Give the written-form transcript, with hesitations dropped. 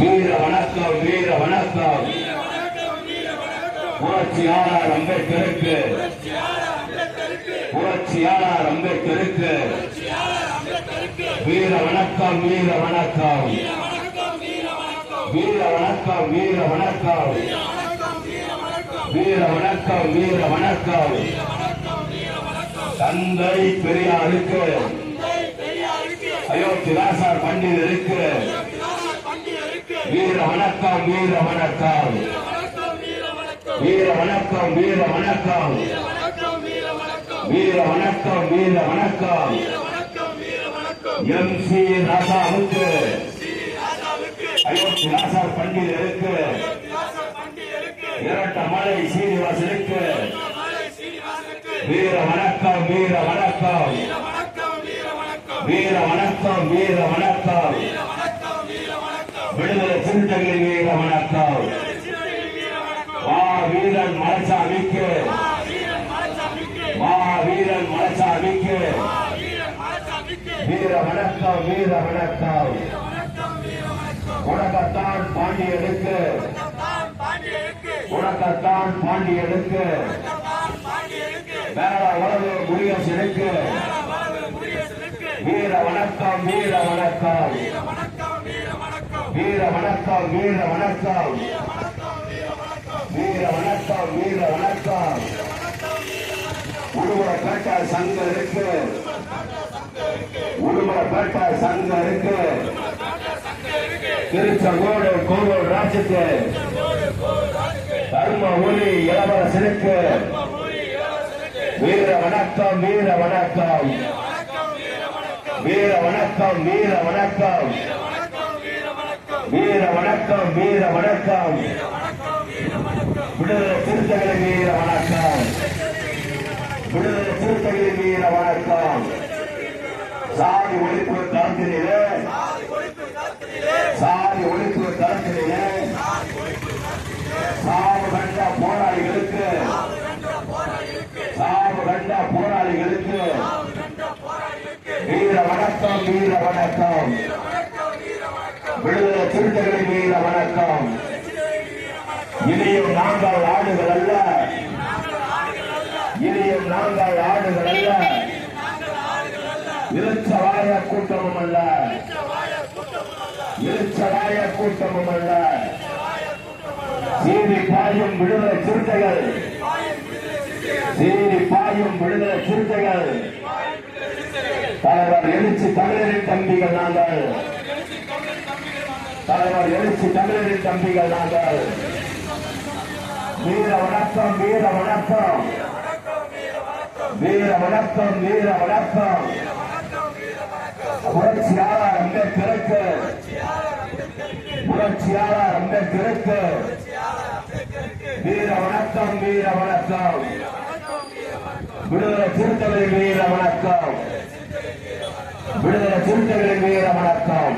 வீர வணக்கம் வீர வணக்கம். புரட்சியாளர் அம்பேத்கருக்கு, புரட்சியாளர் அம்பேத்கருக்கு வீர வணக்கம் வீர வணக்கம். வீர வணக்கம் வீர வணக்கம். வீர வணக்கம் வீர வணக்கம். தந்தை பெரியாருக்கு, அயோத்திதாசர் பண்டிதருக்கு வீர வணக்கம் வீர வணக்கம். வீர வணக்கம் வீர வணக்கம். வீர வணக்கம் வீர வணக்கம். MC ராசாவுக்கு, அயோத்திதாசர் பண்டிதருக்கு, இரட்டமலை சீனிவாசனுக்கு வீர வணக்கம் வீர வணக்கம். வீர வணக்கம் வீர வணக்கம். விடுதலை சிறுத்தைகளின் வீர வணக்கம். வா வீரன் மலைச்சாமிக்கு, வா வீரன் மலைச்சாமிக்கு வீர வணக்கம் வீர வணக்கம். உனக்கத்தான் பாண்டியனுக்கு, உனக்கத்தான் பாண்டியனுக்கு மேல உலக குடியரசனுக்கு வீர வணக்கம் வீர வணக்கம். வீர வணக்கம் வீர வணக்கம். வீர வணக்கம் வீர வணக்கம். உடுமலைப்பேட்டை சங்கம் இருக்கு, உடுமலைப்பேட்டை சங்கம் இருக்கு. திருச்செங்கோடு கோவில் ராஜுக்கு, தர்மபுரி இளவரசனுக்கு வீர வணக்கம் வீர வணக்கம். வீர வணக்கம் வீர வணக்கம். வீர வணக்கம் வீர வணக்கம். விடுதலை சிறுத்தைகளின் வீர வணக்கம். விடுதலை சிறுத்தைகளின் வீர வணக்கம். சாதி ஒழிப்பு களத்திலே, சாதி ஒழிப்பு களத்திலே சாவு கண்ட போராளிகளுக்கு, சாவு கண்ட போராளிகளுக்கு வீர வணக்கம் வீர வணக்கம். விடுதலை சிறுத்தைகளின் வீர வணக்கம். இனியும் நாங்கள் ஆடுகள் அல்ல, இனியும் நாங்கள் ஆடுகள் அல்ல, இலச்சவாய கூட்டமும் அல்ல, இலச்சவாய கூட்டமும் அல்ல. சீறி பாயும் விடுதலை சிறுத்தைகள், சீறி பாயும் விடுதலை சிறுத்தைகள். தலைவர் எழுச்சி தமிழரின் தம்பிகள் நாங்கள், தலைவர் எழுச்சி தமிழரின் தம்பிகள் நாங்கள். வீர வணக்கம் வீர வணக்கம். வீர வணக்கம் வீர வணக்கம். புரட்சியாளர் அம்பேத்கருக்கு, புரட்சியாளர் அம்பேத்கருக்கு வீர வணக்கம் வீர வணக்கம். விடுதலை சிறுத்தைகளின் வீர வணக்கம். விடுதலை சிறுத்தைகளின் வீர வணக்கம்.